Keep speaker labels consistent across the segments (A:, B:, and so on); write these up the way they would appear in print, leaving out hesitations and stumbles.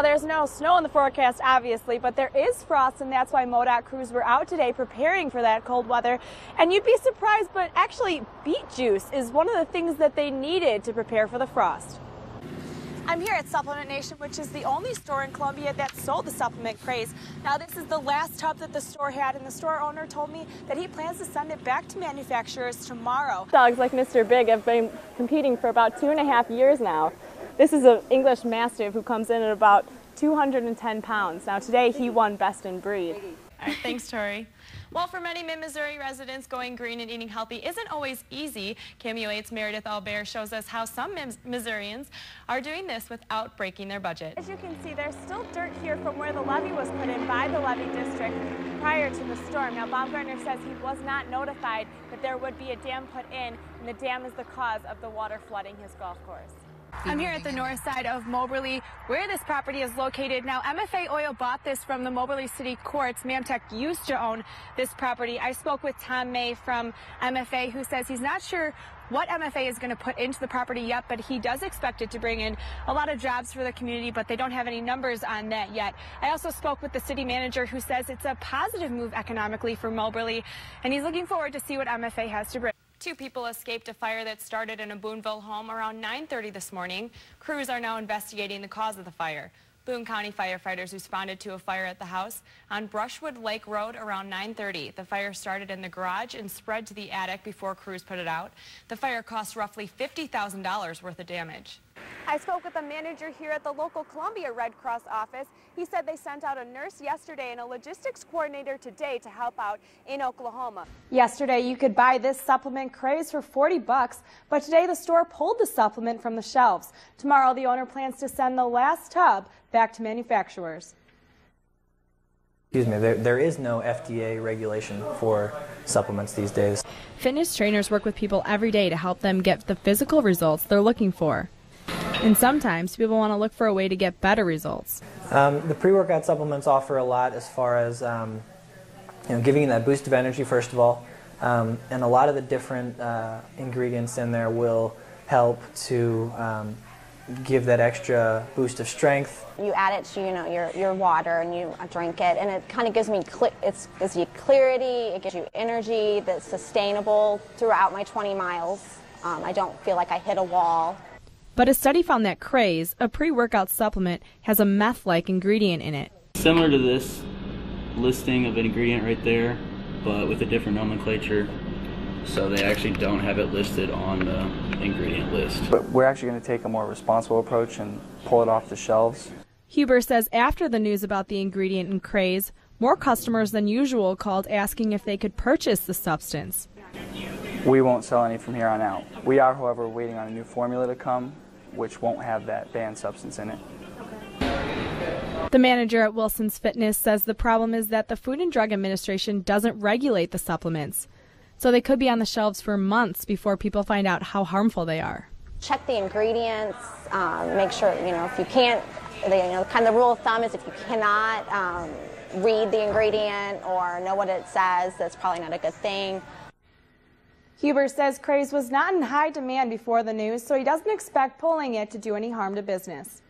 A: There's no snow in the forecast, obviously, but there is frost, and that's why MoDOT crews were out today preparing for that cold weather. And you'd be surprised, but actually beet juice is one of the things that they needed to prepare for the frost. I'm here at Supplement Nation, which is the only store in Columbia that sold the supplement craze. Now, this is the last tub that the store had, and the store owner told me that he plans to send it back to manufacturers tomorrow. Dogs like Mr. Big have been competing for about 2.5 years now. This is an English Mastiff who comes in at about 210 pounds. Now today he won Best in Breed. All right, thanks, Tori. Well, for many mid-Missouri residents, going green and eating healthy isn't always easy. KMUA 8's Meredith Albert shows us how some Missourians are doing this without breaking their budget. As you can see, there's still dirt here from where the levee was put in by the levee district prior to the storm. Now, Baumgartner says he was not notified that there would be a dam put in, and the dam is the cause of the water flooding his golf course. I'm here at the north side of Moberly, where this property is located. Now, MFA Oil bought this from the Moberly City Courts. Mamtech used to own this property. I spoke with Tom May from MFA, who says he's not sure what MFA is going to put into the property yet, but he does expect it to bring in a lot of jobs for the community, but they don't have any numbers on that yet. I also spoke with the city manager, who says it's a positive move economically for Moberly, and he's looking forward to see what MFA has to bring. 2 people escaped a fire that started in a Boonville home around 9:30 this morning. Crews are now investigating the cause of the fire. Boone County firefighters responded to a fire at the house on Brushwood Lake Road around 9:30. The fire started in the garage and spread to the attic before crews put it out. The fire cost roughly $50,000 worth of damage. I spoke with a manager here at the local Columbia Red Cross office. He said they sent out a nurse yesterday and a logistics coordinator today to help out in Oklahoma. Yesterday, you could buy this supplement craze for $40, but today the store pulled the supplement from the shelves. Tomorrow, the owner plans to send the last tub back to manufacturers.
B: Excuse me, there is no FDA regulation for supplements these days.
C: Fitness trainers work with people every day to help them get the physical results they're looking for. And sometimes people want to look for a way to get better results.
B: The pre-workout supplements offer a lot as far as giving you that boost of energy, first of all, and a lot of the different ingredients in there will help to give that extra boost of strength.
D: You add it to your water and you drink it, and it kind of gives me gives you clarity, it gives you energy that's sustainable throughout my 20 miles. I don't feel like I hit a wall.
C: But a study found that Craze, a pre-workout supplement, has a meth-like ingredient in it.
E: Similar to this listing of an ingredient right there, but with a different nomenclature. So they actually don't have it listed on the ingredient list.
F: But we're actually going to take a more responsible approach and pull it off the shelves.
C: Huber says after the news about the ingredient in Craze, more customers than usual called asking if they could purchase the substance.
F: We won't sell any from here on out. We are, however, waiting on a new formula to come, which won't have that banned substance in it.
C: The manager at Wilson's Fitness says the problem is that the Food and Drug Administration doesn't regulate the supplements, so they could be on the shelves for months before people find out how harmful they are.
D: Check the ingredients, make sure, if you can't, kind of the rule of thumb is if you cannot read the ingredient or know what it says, that's probably not a good thing.
A: Huber says Craze was not in high demand before the news, so he doesn't expect pulling it to do any harm to business.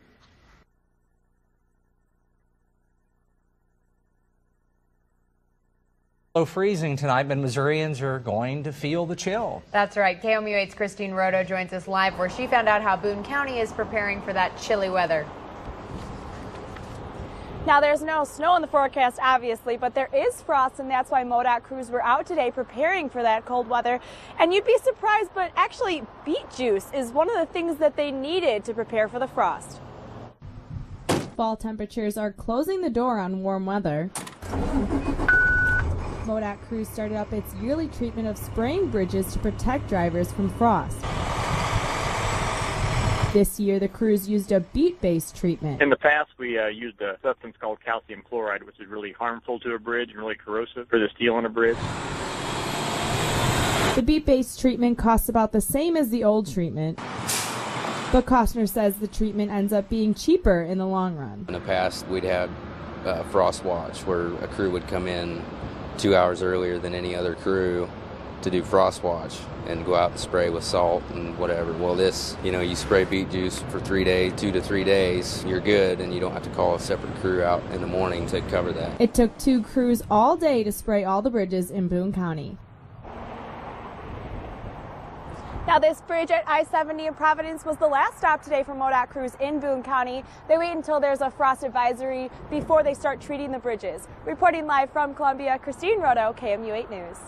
G: Low freezing tonight, but Missourians are going to feel the chill.
H: That's right. KMUA 8's Christine Roto joins us live where she found out how Boone County is preparing for that chilly weather.
A: Now, there's no snow in the forecast, obviously, but there is frost, and that's why MoDOT crews were out today preparing for that cold weather. And you'd be surprised, but actually beet juice is one of the things that they needed to prepare for the frost.
C: Fall temperatures are closing the door on warm weather. MoDOT crews started up its yearly treatment of spraying bridges to protect drivers from frost. This year, the crews used a beet-based treatment.
I: In the past, we used a substance called calcium chloride, which is really harmful to a bridge and really corrosive for the steel on a bridge.
C: The beet-based treatment costs about the same as the old treatment, but Costner says the treatment ends up being cheaper in the long run.
J: In the past, we'd have frost watch, where a crew would come in 2 hours earlier than any other crew to do frost watch and go out and spray with salt and whatever. Well, this, you spray beet juice for 3 days, 2 to 3 days, you're good, and you don't have to call a separate crew out in the morning to cover that.
C: It took 2 crews all day to spray all the bridges in Boone County.
A: Now, this bridge at I-70 in Providence was the last stop today for MoDOT crews in Boone County. They wait until there's a frost advisory before they start treating the bridges. Reporting live from Columbia, Christine Roto, KMU 8 News.